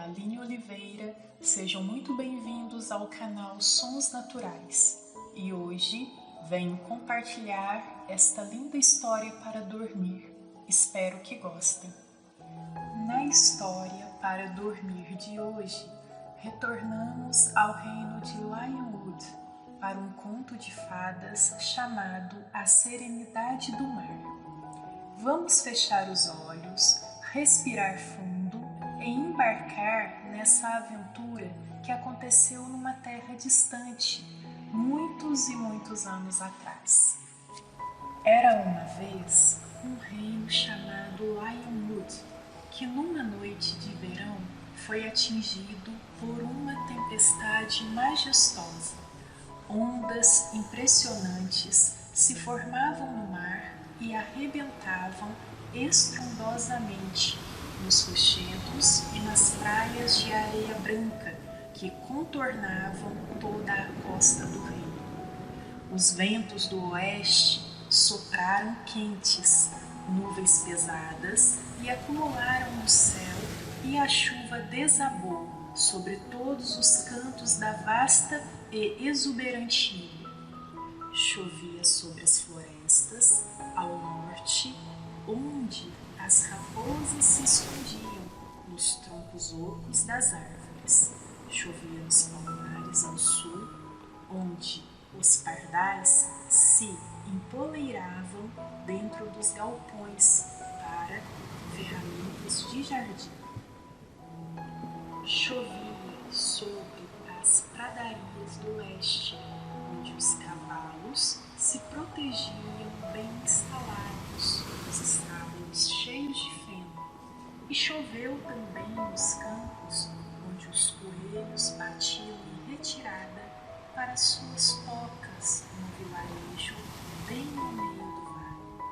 Aline Oliveira, sejam muito bem-vindos ao canal Sons Naturais e hoje venho compartilhar esta linda história para dormir. Espero que gostem. Na história para dormir de hoje, retornamos ao reino de Lionwood para um conto de fadas chamado A Serenidade do Mar. Vamos fechar os olhos, respirar fundo e embarcar nessa aventura que aconteceu numa terra distante, muitos e muitos anos atrás. Era uma vez um reino chamado Lionwood, que numa noite de verão foi atingido por uma tempestade majestosa. Ondas impressionantes se formavam no mar e arrebentavam estrondosamente nos rochedos e nas praias de areia branca que contornavam toda a costa do reino. Os ventos do oeste sopraram quentes, nuvens pesadas e acumularam no céu, e a chuva desabou sobre todos os cantos da vasta e exuberante ilha. Chovia sobre as florestas ao norte, onde as raposas se escondiam nos troncos ocos das árvores. Chovia nos palmares ao sul, onde os pardais se empoleiravam dentro dos galpões para ferramentas de jardim. Chovia sobre as pradarias do oeste, onde os cavalos se protegiam bem instalados nos estábulos cheios de feno. E choveu também nos campos, onde os coelhos batiam em retirada para suas tocas no vilarejo bem no meio do vale.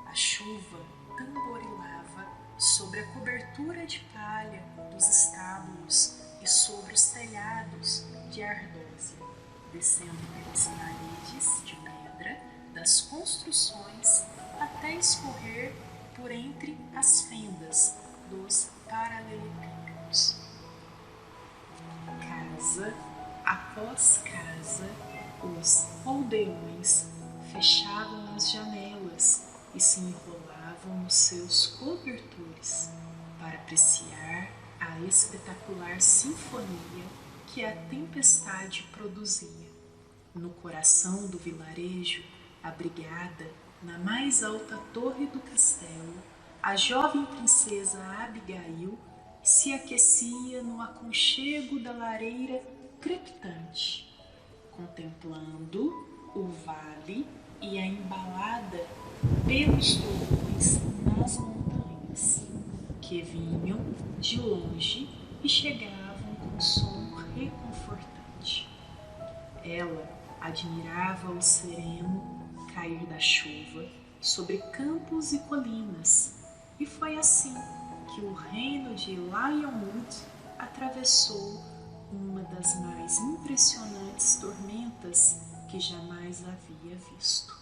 A chuva tamborilava sobre a cobertura de palha dos estábulos e sobre os telhados de ardósia, descendo pelas paredes de pedra das construções até escorrer por entre as fendas dos paralelepípedos. Casa após casa, os aldeões fechavam as janelas e se enrolavam nos seus cobertores para apreciar a espetacular sinfonia que a tempestade produzia. No coração do vilarejo, abrigada na mais alta torre do castelo, a jovem princesa Abigail se aquecia no aconchego da lareira crepitante, contemplando o vale e a embalada pelos torrões nas montanhas, que vinham de longe e chegavam com som reconfortante. Ela admirava o sereno cair da chuva sobre campos e colinas, e foi assim que o reino de Lionwood atravessou uma das mais impressionantes tormentas que jamais havia visto.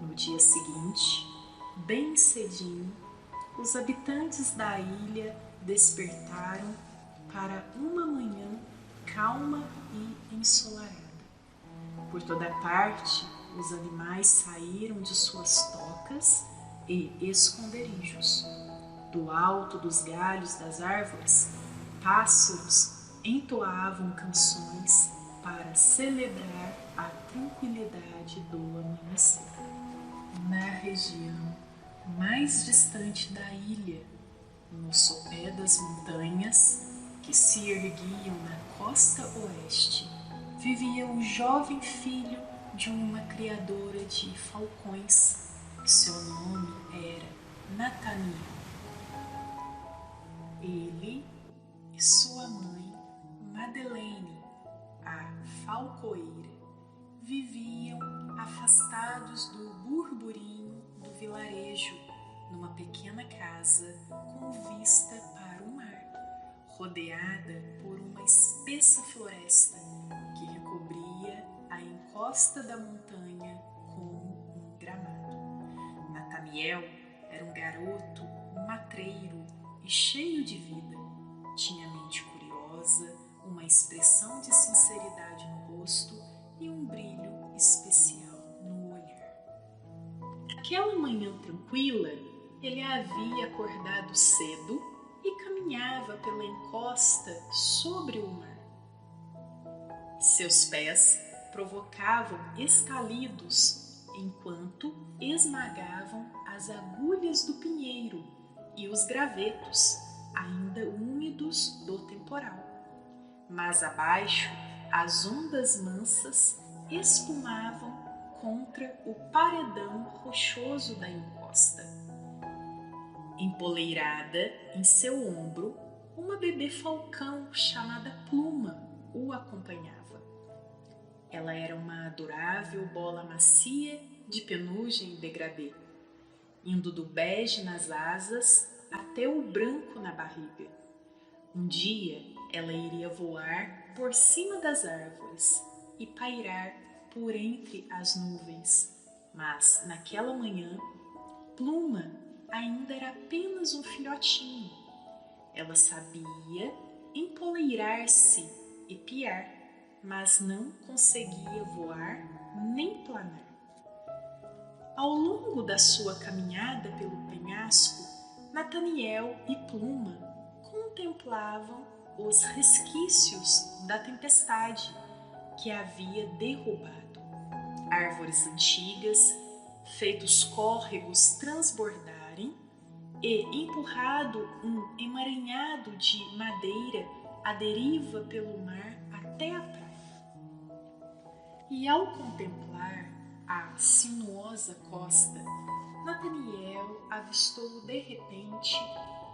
No dia seguinte, bem cedinho, os habitantes da ilha despertaram para uma manhã calma e ensolarada. Por toda parte, os animais saíram de suas tocas e esconderijos. Do alto dos galhos das árvores, pássaros entoavam canções para celebrar a tranquilidade do amanhecer. Na região mais distante da ilha, no sopé das montanhas que se erguiam na costa oeste, vivia o jovem filho de uma criadora de falcões. Seu nome era Nathaniel. Ele e sua mãe, Madeleine, a falcoeira, viviam afastados do burburinho do vilarejo, numa pequena casa com vista para o mar, rodeada por uma espessa floresta que recobria a encosta da montanha como um gramado. Nathaniel era um garoto matreiro e cheio de vida. Tinha mente curiosa expressão de sinceridade no rosto e um brilho especial no olhar. Naquela manhã tranquila, ele havia acordado cedo e caminhava pela encosta sobre o mar. Seus pés provocavam estalidos enquanto esmagavam as agulhas do pinheiro e os gravetos, ainda úmidos do temporal. Mas abaixo, as ondas mansas espumavam contra o paredão rochoso da encosta. Empoleirada em seu ombro, uma bebê falcão chamada Pluma o acompanhava. Ela era uma adorável bola macia de penugem degradê, indo do bege nas asas até o branco na barriga. Um dia ela iria voar por cima das árvores e pairar por entre as nuvens, mas naquela manhã, Pluma ainda era apenas um filhotinho. Ela sabia empoleirar-se e piar, mas não conseguia voar nem planar. Ao longo da sua caminhada pelo penhasco, Nathaniel e Pluma contemplavam os resquícios da tempestade que havia derrubado. Árvores antigas, feitos córregos transbordarem e empurrado um emaranhado de madeira à deriva pelo mar até a praia. E ao contemplar a sinuosa costa, Nathaniel avistou de repente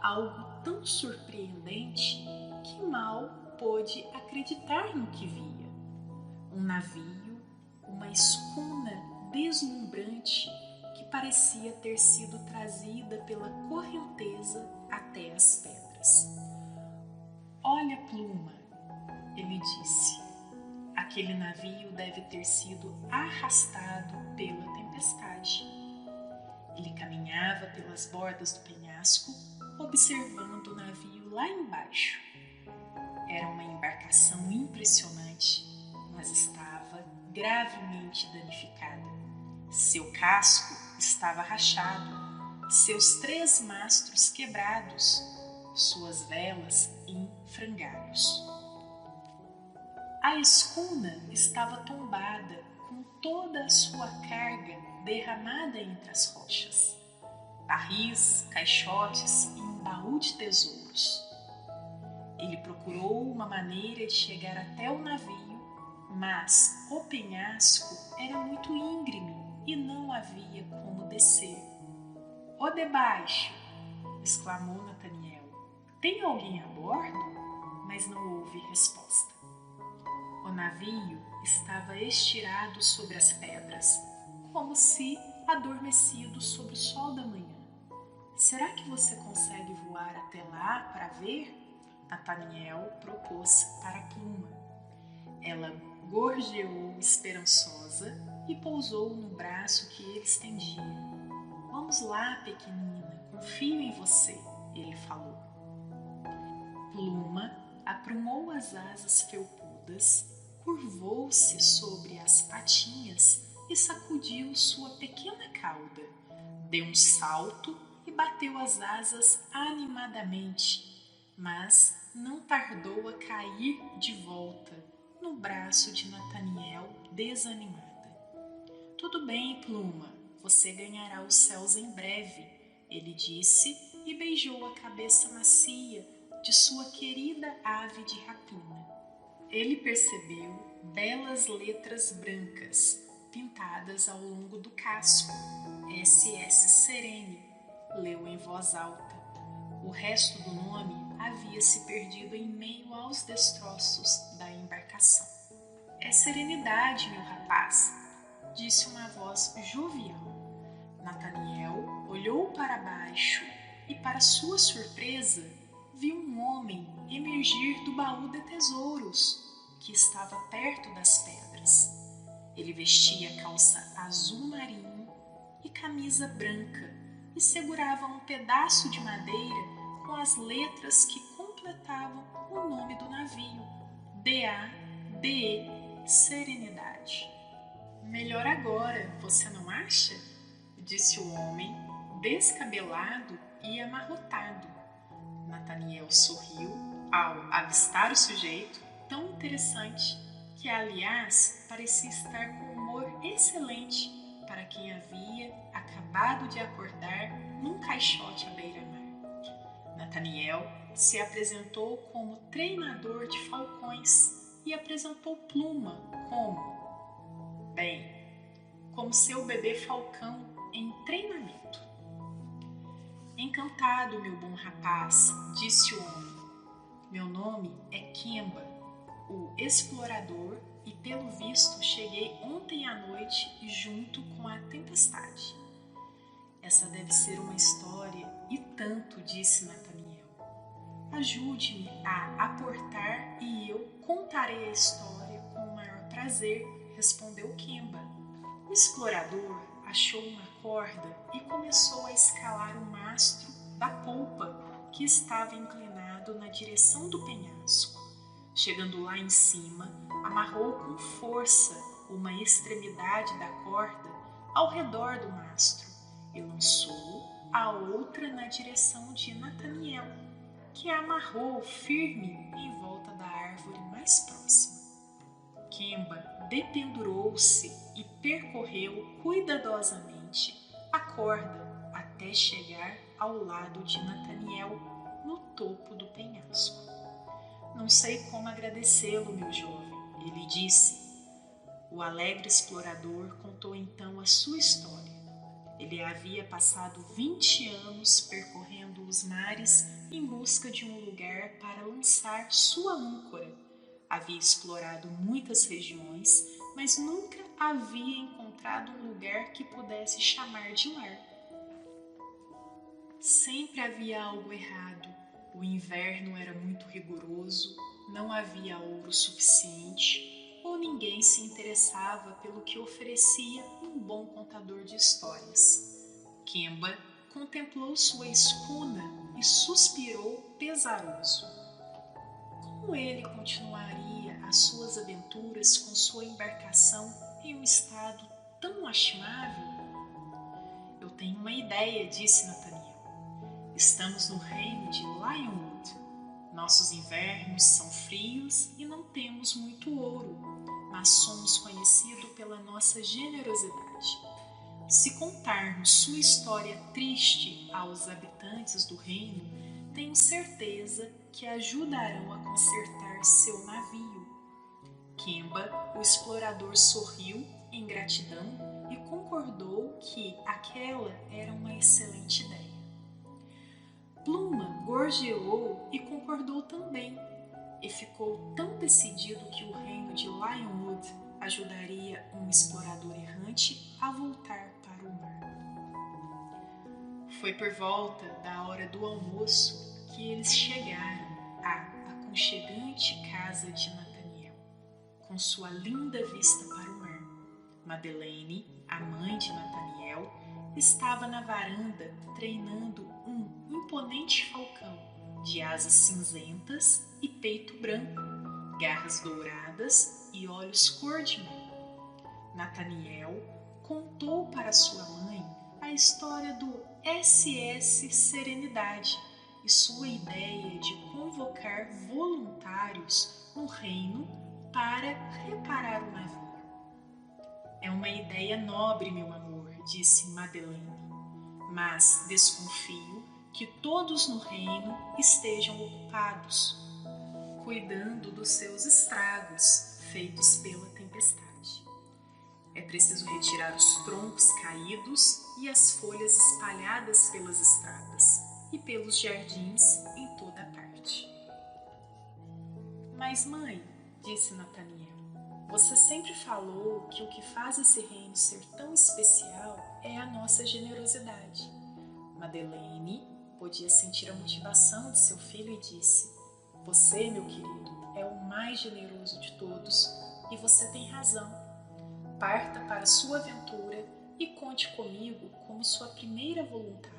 algo tão surpreendente que mal pôde acreditar no que via. Um navio, uma escuna deslumbrante que parecia ter sido trazida pela correnteza até as pedras. "Olha, Pluma", ele disse. "Aquele navio deve ter sido arrastado pela tempestade." Ele caminhava pelas bordas do penhasco, observando o navio lá embaixo. Era uma embarcação impressionante, mas estava gravemente danificada. Seu casco estava rachado, seus 3 mastros quebrados, suas velas em frangalhos. A escuna estava tombada, com toda a sua carga derramada entre as rochas. Barris, caixotes e um baú de tesouros. Ele procurou uma maneira de chegar até o navio, mas o penhasco era muito íngreme e não havia como descer. "Ô debaixo!" exclamou Nathaniel. "Tem alguém a bordo?" Mas não houve resposta. O navio estava estirado sobre as pedras, como se adormecido sob o sol da manhã. "Será que você consegue voar até lá para ver?" Nathaniel propôs para Pluma. Ela gorjeou esperançosa e pousou no braço que ele estendia. "Vamos lá, pequenina, confio em você", ele falou. Pluma aprumou as asas felpudas, curvou-se sobre as patinhas e sacudiu sua pequena cauda. Deu um salto e bateu as asas animadamente, mas não tardou a cair de volta no braço de Nathaniel desanimada. "Tudo bem, Pluma, você ganhará os céus em breve", ele disse e beijou a cabeça macia de sua querida ave de rapina. Ele percebeu belas letras brancas pintadas ao longo do casco. "SS Serene", leu em voz alta. O resto do nome havia se perdido em meio aos destroços da embarcação. "É serenidade, meu rapaz", disse uma voz jovial. Nathaniel olhou para baixo e, para sua surpresa, viu um homem emergir do baú de tesouros, que estava perto das pedras. Ele vestia calça azul marinho e camisa branca e segurava um pedaço de madeira com as letras que completavam o nome do navio, serenidade. Melhor agora, você não acha? Disse o homem, descabelado e amarrotado. Nataniel sorriu ao avistar o sujeito, tão interessante, que aliás parecia estar com humor excelente para quem havia acabado de acordar num caixote à beira-mar. Nataniel se apresentou como treinador de falcões e apresentou Pluma como seu bebê falcão em treinamento. Encantado, meu bom rapaz, disse o homem. Meu nome é Kemba, o explorador, e pelo visto cheguei ontem à noite junto com a tempestade. Essa deve ser uma história e tanto, disse Nataniel. Ajude-me a aportar e eu contarei a história com o maior prazer, respondeu Kemba. O explorador achou uma corda e começou a escalar o mastro da polpa que estava inclinado na direção do penhasco. Chegando lá em cima, amarrou com força uma extremidade da corda ao redor do mastro e lançou a outra na direção de Nataniel, que a amarrou firme em volta da árvore mais próxima. Kemba dependurou-se e percorreu cuidadosamente a corda até chegar ao lado de Nataniel, no topo do penhasco. Não sei como agradecê-lo, meu jovem, ele disse. O alegre explorador contou então a sua história. Ele havia passado 20 anos percorrendo os mares em busca de um lugar para lançar sua âncora. Havia explorado muitas regiões, mas nunca havia encontrado um lugar que pudesse chamar de lar. Sempre havia algo errado. O inverno era muito rigoroso, não havia ouro suficiente, ou ninguém se interessava pelo que oferecia um bom contador de histórias. Kemba contemplou sua escuna e suspirou pesaroso. Como ele continuaria as suas aventuras com sua embarcação em um estado tão lastimável? Eu tenho uma ideia, disse Nataniel. Estamos no reino de Lionwood. Nossos invernos são frios e não temos muito ouro, mas somos conhecidos pela nossa generosidade. Se contarmos sua história triste aos habitantes do reino, tenho certeza que ajudarão a consertar seu navio. Kemba, o explorador, sorriu em gratidão e concordou que aquela era uma excelente ideia. Pluma gorjeou e concordou também, e ficou tão decidido que o reino de Lionwood ajudaria um explorador errante a voltar para o mar. Foi por volta da hora do almoço que eles chegaram à aconchegante casa de Nataniel, com sua linda vista para o mar. Madeleine, a mãe de Nataniel, estava na varanda treinando um imponente falcão de asas cinzentas e peito branco, garras douradas e olhos cor de mel. Nataniel contou para sua mãe a história do SS Serenidade e sua ideia de convocar voluntários no reino para reparar o navio. É uma ideia nobre, meu amor, disse Madeleine, mas desconfio que todos no reino estejam ocupados, cuidando dos seus estragos feitos pela tempestade. É preciso retirar os troncos caídos e as folhas espalhadas pelas estradas e pelos jardins em toda parte. Mas, mãe, disse Nataniel, você sempre falou que o que faz esse reino ser tão especial é a nossa generosidade. Madeleine podia sentir a motivação de seu filho e disse: você, meu querido, é o mais generoso de todos e você tem razão. Parta para sua aventura e conte comigo como sua primeira voluntária.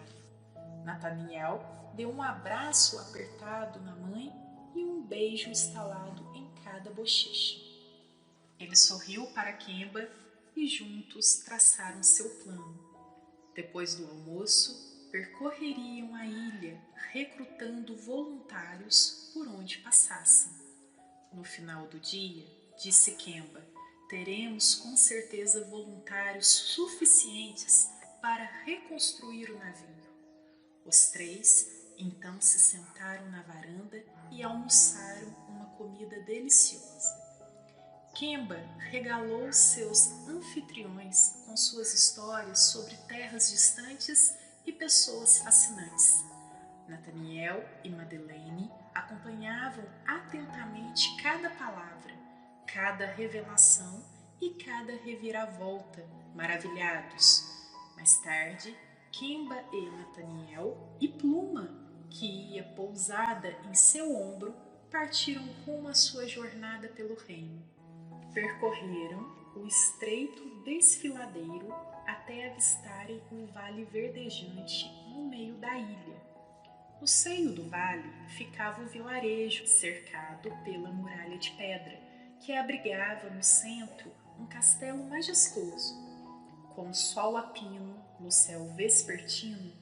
Nataniel deu um abraço apertado na mãe e um beijo estalado em cada levantada bochecha. Ele sorriu para Kemba e juntos traçaram seu plano. Depois do almoço, percorreriam a ilha recrutando voluntários por onde passassem. No final do dia, disse Kemba, teremos com certeza voluntários suficientes para reconstruir o navio. Os três então se sentaram na varanda e almoçaram uma comida deliciosa. Kemba regalou seus anfitriões com suas histórias sobre terras distantes e pessoas fascinantes. Nathaniel e Madeleine acompanhavam atentamente cada palavra, cada revelação e cada reviravolta, maravilhados. Mais tarde, Kemba e Nathaniel e Pluma, que ia pousada em seu ombro, partiram rumo à sua jornada pelo reino. Percorreram o estreito desfiladeiro até avistarem um vale verdejante no meio da ilha. No seio do vale ficava o vilarejo, cercado pela muralha de pedra, que abrigava no centro um castelo majestoso. Com o sol a pino no céu vespertino,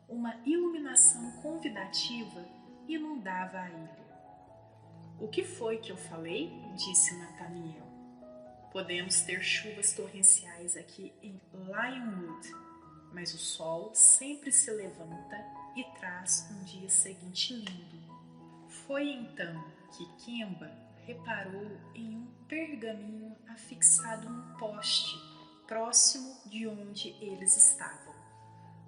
uma iluminação convidativa inundava a ilha. O que foi que eu falei? Disse Nathaniel. Podemos ter chuvas torrenciais aqui em Lionwood, mas o sol sempre se levanta e traz um dia seguinte lindo. Foi então que Kemba reparou em um pergaminho afixado num poste, próximo de onde eles estavam.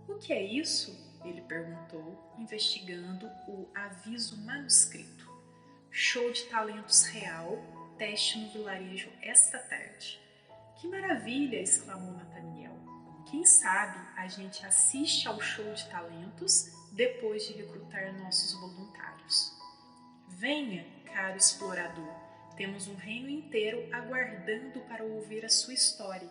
O que é isso? Ele perguntou, investigando o aviso manuscrito. Show de talentos real, teste no vilarejo esta tarde. Que maravilha! Exclamou Nathaniel. Quem sabe a gente assiste ao show de talentos depois de recrutar nossos voluntários. Venha, caro explorador, temos um reino inteiro aguardando para ouvir a sua história.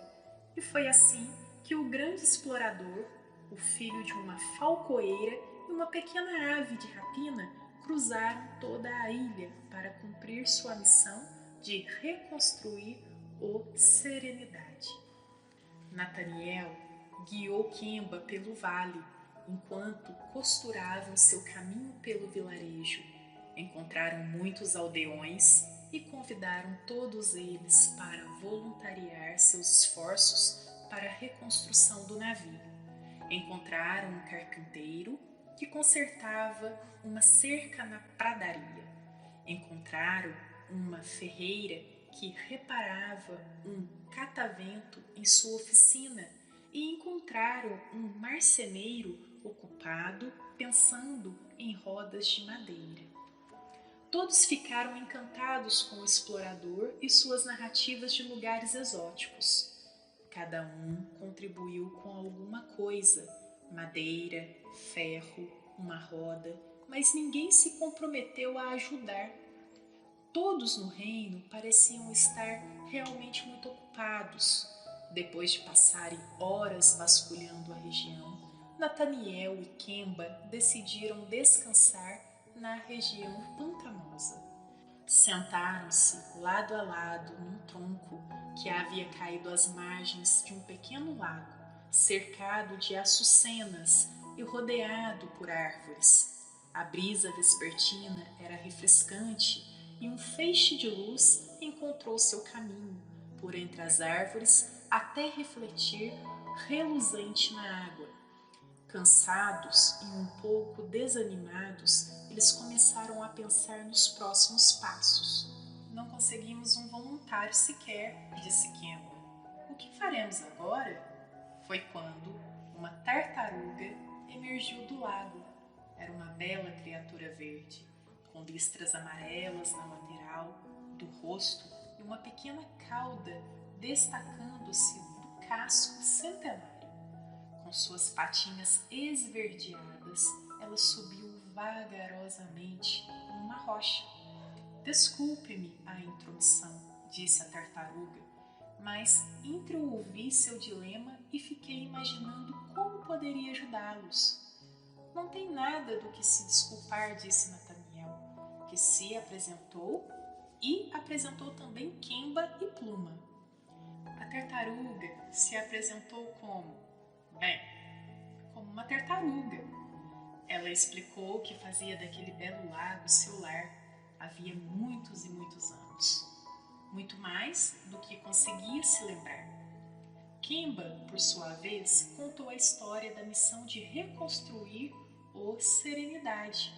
E foi assim que o grande explorador, o filho de uma falcoeira e uma pequena ave de rapina, cruzaram toda a ilha para cumprir sua missão de reconstruir o Serenidade. Nathaniel guiou Kemba pelo vale, enquanto costuravam seu caminho pelo vilarejo. Encontraram muitos aldeões e convidaram todos eles para voluntariar seus esforços para a reconstrução do navio. Encontraram um carpinteiro que consertava uma cerca na pradaria. Encontraram uma ferreira que reparava um catavento em sua oficina e encontraram um marceneiro ocupado pensando em rodas de madeira. Todos ficaram encantados com o explorador e suas narrativas de lugares exóticos. Cada um contribuiu com alguma coisa, madeira, ferro, uma roda, mas ninguém se comprometeu a ajudar. Todos no reino pareciam estar realmente muito ocupados. Depois de passarem horas vasculhando a região, Nathaniel e Kemba decidiram descansar na região pantanosa. Sentaram-se lado a lado num tronco que havia caído às margens de um pequeno lago, cercado de açucenas e rodeado por árvores. A brisa vespertina era refrescante e um feixe de luz encontrou seu caminho por entre as árvores até refletir reluzente na água. Cansados e um pouco desanimados, eles começaram a pensar nos próximos passos. Não conseguimos um voluntário sequer, disse Kemba. O que faremos agora? Foi quando uma tartaruga emergiu do lago. Era uma bela criatura verde, com listras amarelas na lateral do rosto e uma pequena cauda destacando-se do casco centenário. Com suas patinhas esverdeadas, ela subiu vagarosamente numa rocha. Desculpe-me a intromissão, disse a tartaruga, mas introouvi seu dilema e fiquei imaginando como poderia ajudá-los. Não tem nada do que se desculpar, disse Nathaniel, que se apresentou e apresentou também Quimba e Pluma. A tartaruga se apresentou como uma tartaruga. Ela explicou que fazia daquele belo lago seu lar havia muitos e muitos anos, muito mais do que conseguia se lembrar. Quimba, por sua vez, contou a história da missão de reconstruir o Serenidade.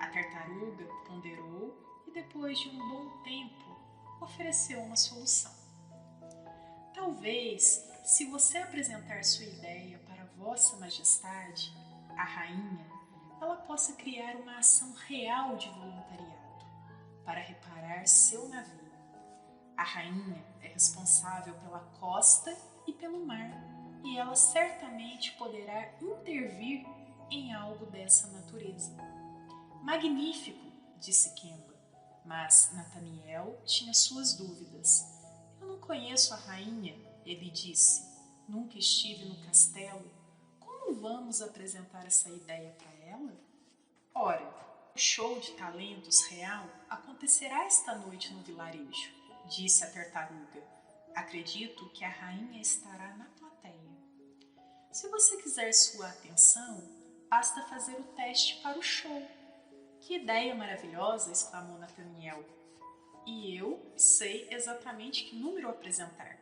A tartaruga ponderou e, depois de um bom tempo, ofereceu uma solução. Talvez, se você apresentar sua ideia para Vossa Majestade, a rainha, ela possa criar uma ação real de voluntariado para reparar seu navio. A rainha é responsável pela costa e pelo mar, e ela certamente poderá intervir em algo dessa natureza. Magnífico, disse Quimba, mas Nathaniel tinha suas dúvidas. Eu não conheço a rainha, ele disse. Nunca estive no castelo. Como vamos apresentar essa ideia para ela? Ora, o show de talentos real acontecerá esta noite no vilarejo, disse a tartaruga. Acredito que a rainha estará na plateia. Se você quiser sua atenção, basta fazer o teste para o show. Que ideia maravilhosa! Exclamou Nathaniel. E eu sei exatamente que número apresentar.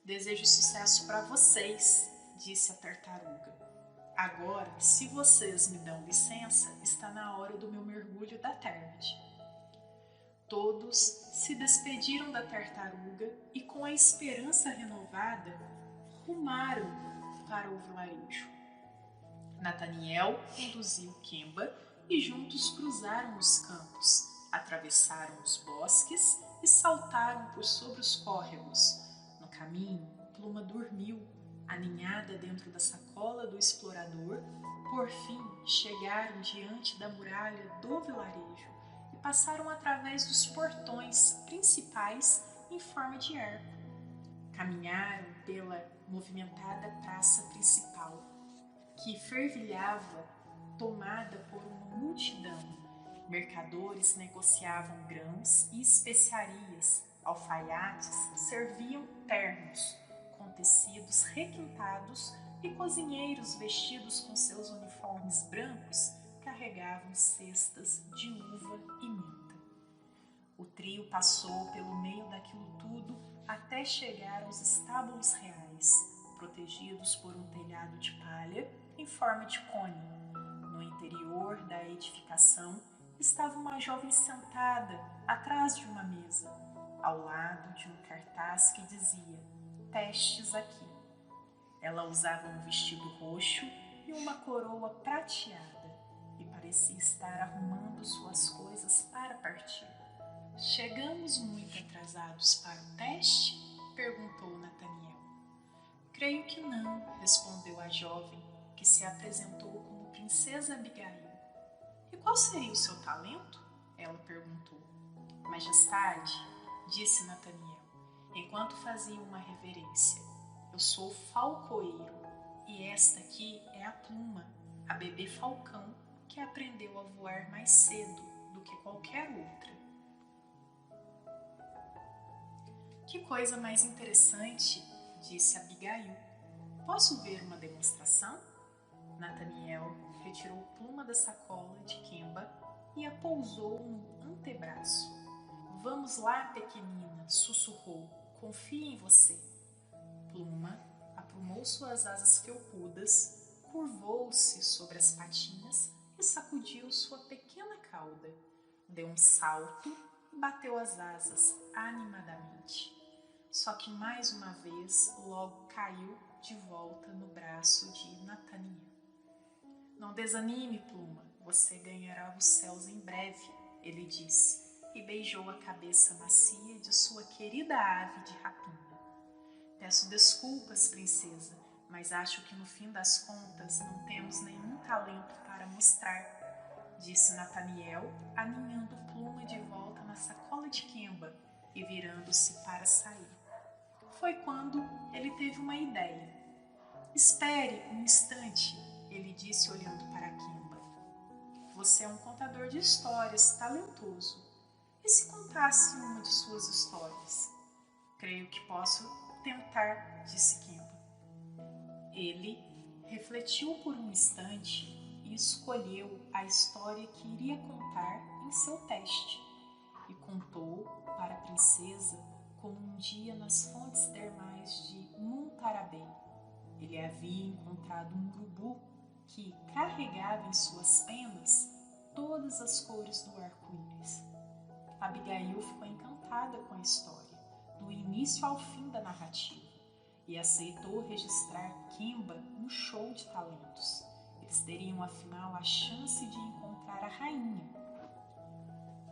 Desejo sucesso para vocês, disse a tartaruga. Agora, se vocês me dão licença, está na hora do meu mergulho da tarde. Todos se despediram da tartaruga e, com a esperança renovada, rumaram para o vilarejo. Nathaniel conduziu Quimba e juntos cruzaram os campos, atravessaram os bosques e saltaram por sobre os córregos. No caminho, Pluma dormiu, aninhada dentro da sacola do explorador. Por fim, chegaram diante da muralha do vilarejo e passaram através dos portões principais em forma de arco. Caminharam pela movimentada praça principal, que fervilhava, tomada por uma multidão. Mercadores negociavam grãos e especiarias, alfaiates serviam ternos com tecidos requintados e cozinheiros vestidos com seus uniformes brancos carregavam cestas de uva e menta. O trio passou pelo meio daquilo tudo até chegar aos estábulos reais, protegidos por um telhado de palha em forma de cone. No interior da edificação estava uma jovem sentada atrás de uma mesa, ao lado de um cartaz que dizia "Testes aqui". Ela usava um vestido roxo e uma coroa prateada e parecia estar arrumando suas coisas para partir. "Chegamos muito atrasados para o teste?" perguntou Nathaniel. "Creio que não", respondeu a jovem, que se apresentou como Princesa Abigail. "E qual seria o seu talento?" ela perguntou. "Majestade", disse Nathaniel, enquanto fazia uma reverência, "eu sou falcoeiro, e esta aqui é a Pluma, a bebê falcão que aprendeu a voar mais cedo do que qualquer outra." "Que coisa mais interessante", disse Abigail. "Posso ver uma demonstração?" Nathaniel retirou Pluma da sacola de Quimba e a pousou no antebraço. "Vamos lá, pequenina", sussurrou. "Confie em você." Pluma aprumou suas asas felpudas, curvou-se sobre as patinhas e sacudiu sua pequena cauda. Deu um salto e bateu as asas animadamente. Só que mais uma vez logo caiu de volta no braço de Nathaniel. "Não desanime, Pluma, você ganhará os céus em breve", ele disse, e beijou a cabeça macia de sua querida ave de rapina. "Peço desculpas, princesa, mas acho que no fim das contas não temos nenhum talento para mostrar", disse Nathaniel, aninhando Pluma de volta na sacola de Quimba e virando-se para sair. Foi quando ele teve uma ideia. "Espere um instante", ele disse olhando para Quimba. "Você é um contador de histórias talentoso. E se contar contasse uma de suas histórias. Creio que posso tentar, disse Quimba. Ele refletiu por um instante e escolheu a história que iria contar em seu teste. E contou para a princesa como um dia nas fontes termais de Muntarabem ele havia encontrado um urubu que carregava em suas penas todas as cores do arco-íris. Abigail ficou encantada com a história, do início ao fim da narrativa, e aceitou registrar Quimba no show de talentos. Eles teriam, afinal, a chance de encontrar a rainha.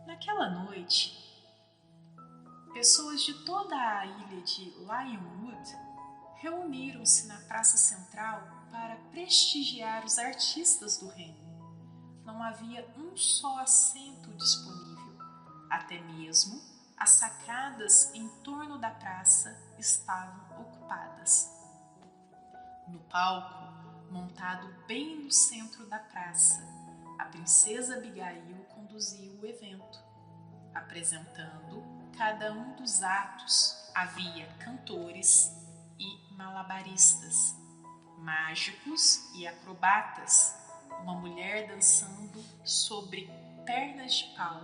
Naquela noite, pessoas de toda a ilha de Lionwood reuniram-se na praça central para prestigiar os artistas do reino. Não havia um só assento disponível, até mesmo as sacadas em torno da praça estavam ocupadas. No palco, montado bem no centro da praça, a princesa Abigail conduzia o evento. Apresentando cada um dos atos, havia cantores e malabaristas, mágicos e acrobatas, uma mulher dançando sobre pernas de pau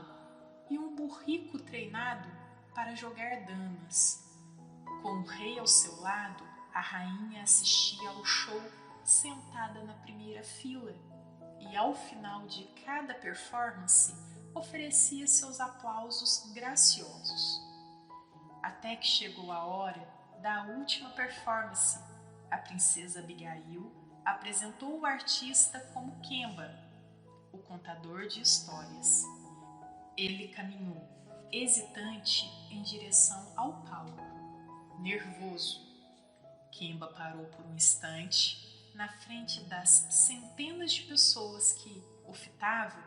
e um burrico treinado para jogar damas. Com o rei ao seu lado, a rainha assistia ao show sentada na primeira fila e, ao final de cada performance, oferecia seus aplausos graciosos. Até que chegou a hora da última performance, a princesa Abigail apresentou o artista como Quimba, o contador de histórias. Ele caminhou, hesitante, em direção ao palco, nervoso. Quimba parou por um instante na frente das centenas de pessoas que o fitavam,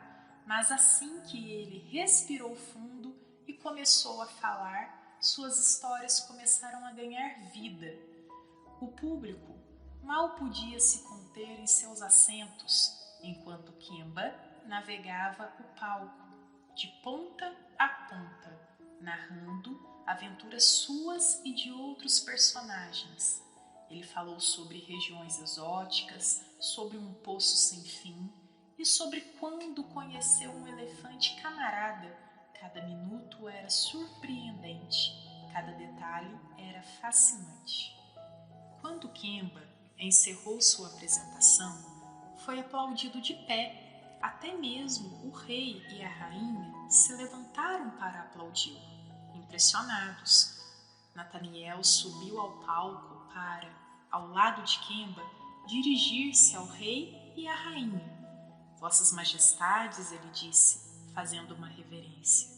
mas assim que ele respirou fundo e começou a falar, suas histórias começaram a ganhar vida. O público mal podia se conter em seus assentos, enquanto Quimba navegava o palco, de ponta a ponta, narrando aventuras suas e de outros personagens. Ele falou sobre regiões exóticas, sobre um poço sem fim e sobre quando conheceu um elefante camarada. Cada minuto era surpreendente, cada detalhe era fascinante. Quando Quimba encerrou sua apresentação, foi aplaudido de pé. Até mesmo o rei e a rainha se levantaram para aplaudi-lo, impressionados. Nathaniel subiu ao palco para, ao lado de Quimba, dirigir-se ao rei e à rainha. Vossas Majestades, ele disse, fazendo uma reverência,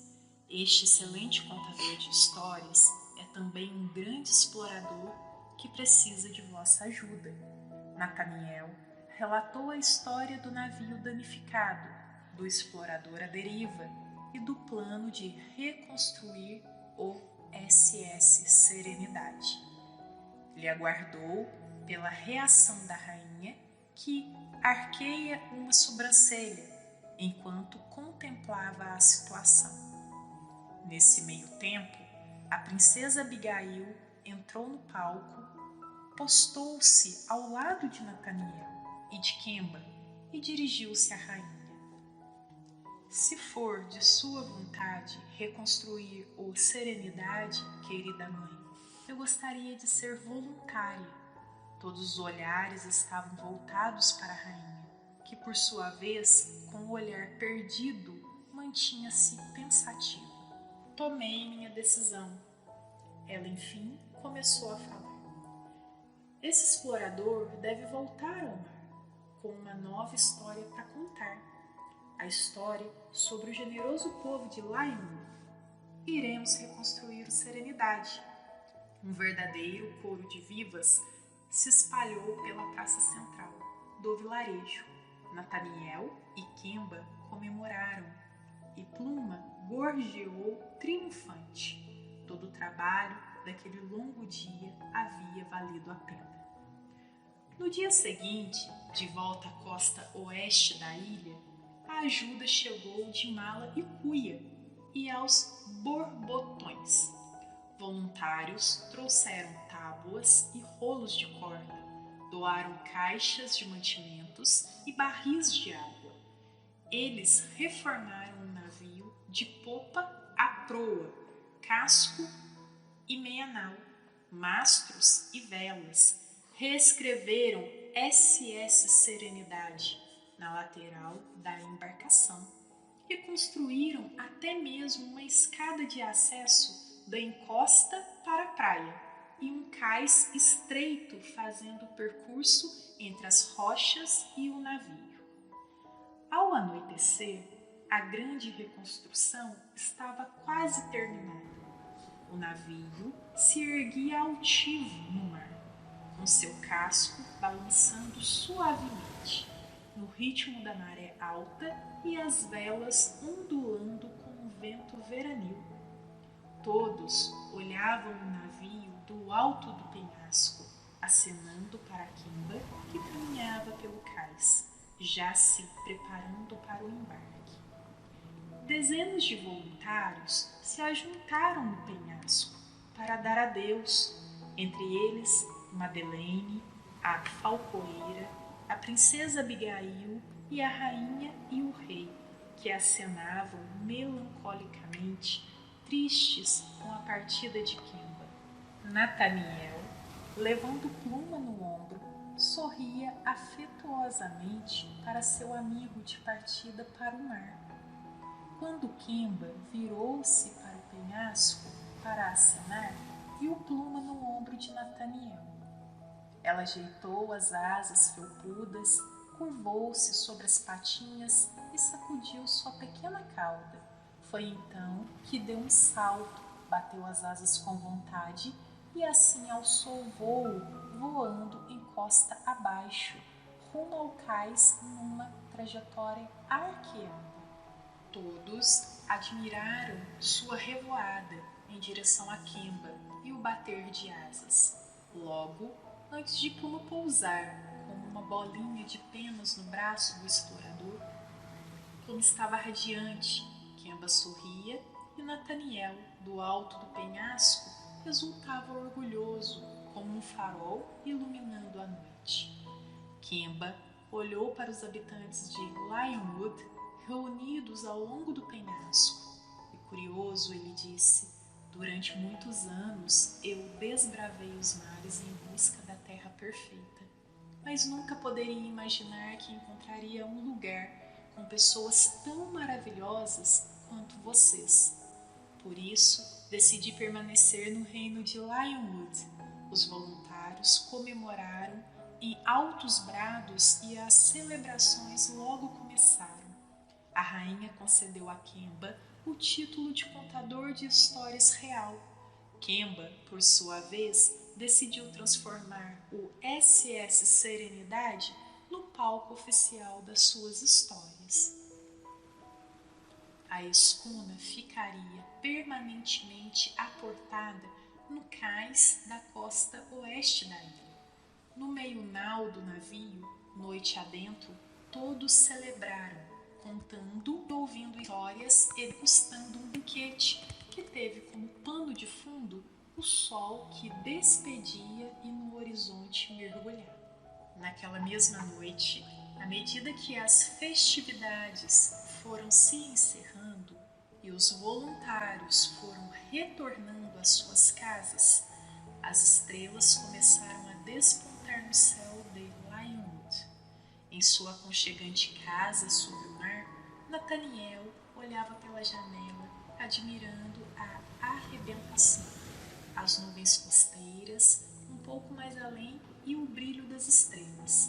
este excelente contador de histórias é também um grande explorador que precisa de vossa ajuda. Nathaniel relatou a história do navio danificado, do explorador à deriva e do plano de reconstruir o SS Serenidade. Ele aguardou pela reação da rainha, que arqueia uma sobrancelha enquanto contemplava a situação. Nesse meio tempo, a princesa Abigail entrou no palco, postou-se ao lado de Nathaniel e de Quimba e dirigiu-se à rainha. Se for de sua vontade reconstruir o Serenidade, querida mãe, eu gostaria de ser voluntária. Todos os olhares estavam voltados para a rainha, que por sua vez, com o olhar perdido, mantinha-se pensativa. Tomei minha decisão. Ela, enfim, começou a falar. Esse explorador deve voltar ao mar, com uma nova história para contar. A história sobre o generoso povo de Lionwood. Iremos reconstruir o Serenidade. Um verdadeiro coro de vivas se espalhou pela praça central do vilarejo. Nathaniel e Quimba comemoraram e Pluma gorjeou triunfante. Todo o trabalho daquele longo dia havia valido a pena. No dia seguinte, de volta à costa oeste da ilha, a ajuda chegou de mala e cuia e aos borbotões. Voluntários trouxeram tábuas e rolos de corda, doaram caixas de mantimentos e barris de água. Eles reformaram o navio de popa a proa, casco e meia-nau, mastros e velas. Reescreveram SS Serenidade na lateral da embarcação. Reconstruíram até mesmo uma escada de acesso da encosta para a praia e um cais estreito fazendo o percurso entre as rochas e o navio. Ao anoitecer, a grande reconstrução estava quase terminada. O navio se erguia altivo no mar, com seu casco balançando suavemente, no ritmo da maré alta e as velas ondulando com o vento veranil. Todos olhavam o navio do alto do penhasco, acenando para Kimba, que caminhava pelo cais, já se preparando para o embarque. Dezenas de voluntários se ajuntaram no penhasco para dar adeus, entre eles Madeleine, a falcoeira, a princesa Abigail e a rainha e o rei, que acenavam melancolicamente, tristes com a partida de Kimba. Nathaniel, levando Pluma no ombro, sorria afetuosamente para seu amigo de partida para o mar. Quando Kimba virou-se para o penhasco para acenar, viu Pluma no ombro de Nathaniel. Ela ajeitou as asas felpudas, curvou-se sobre as patinhas e sacudiu sua pequena cauda. Foi então que deu um salto, bateu as asas com vontade e assim alçou o vôo, voando em costa abaixo, rumo ao cais numa trajetória arqueada. Todos admiraram sua revoada em direção a Kimba e o bater de asas. Logo, antes de Pluma pousar como uma bolinha de penas no braço do explorador, Pluma estava radiante, Kimba sorria e Nathaniel, do alto do penhasco, resultava orgulhoso como um farol iluminando a noite. Kimba olhou para os habitantes de Lionwood reunidos ao longo do penhasco e, curioso, ele disse: durante muitos anos eu desbravei os mares em busca da terra perfeita, mas nunca poderia imaginar que encontraria um lugar com pessoas tão maravilhosas quanto vocês. Por isso, decidi permanecer no reino de Lionwood. Os voluntários comemoraram em altos brados e as celebrações logo começaram. A rainha concedeu a Kimba o título de contador de histórias real. Kimba, por sua vez, decidiu transformar o SS Serenidade no palco oficial das suas histórias. A escuna ficaria permanentemente aportada no cais da costa oeste da ilha. No meio-nau do navio, noite adentro, todos celebraram, contando e ouvindo histórias e degustando um banquete que teve como pano de fundo o sol que despedia e no horizonte mergulhava. Naquela mesma noite, à medida que as festividades foram se encerrando e os voluntários foram retornando às suas casas, as estrelas começaram a despontar no céu de Lionwood. Em sua aconchegante casa sobre o mar, Nathaniel olhava pela janela, admirando a arrebentação, as nuvens costeiras, um pouco mais além, e o brilho das estrelas.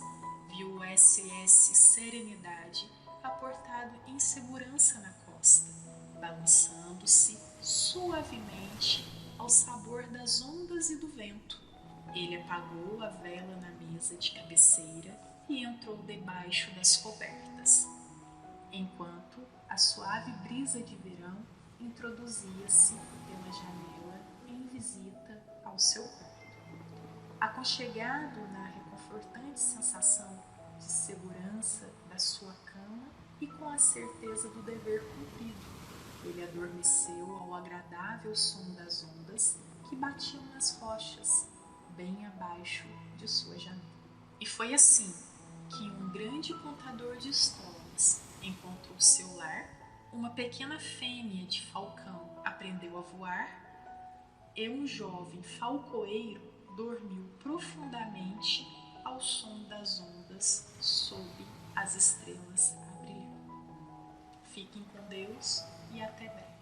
Viu o SS Serenidade aportado em segurança na costa, balançando-se suavemente ao sabor das ondas e do vento. Ele apagou a vela na mesa de cabeceira e entrou debaixo das cobertas, enquanto a suave brisa de verão introduzia-se pela janela em visita ao seu quarto. Aconchegado na reconfortante sensação de segurança da sua cama e com a certeza do dever cumprido, Ele adormeceu ao agradável som das ondas que batiam nas rochas, bem abaixo de sua janela. E foi assim que um grande contador de histórias encontrou seu lar, uma pequena fêmea de falcão aprendeu a voar, e um jovem falcoeiro dormiu profundamente ao som das ondas sob as estrelas a brilhar. Fiquem com Deus e até breve.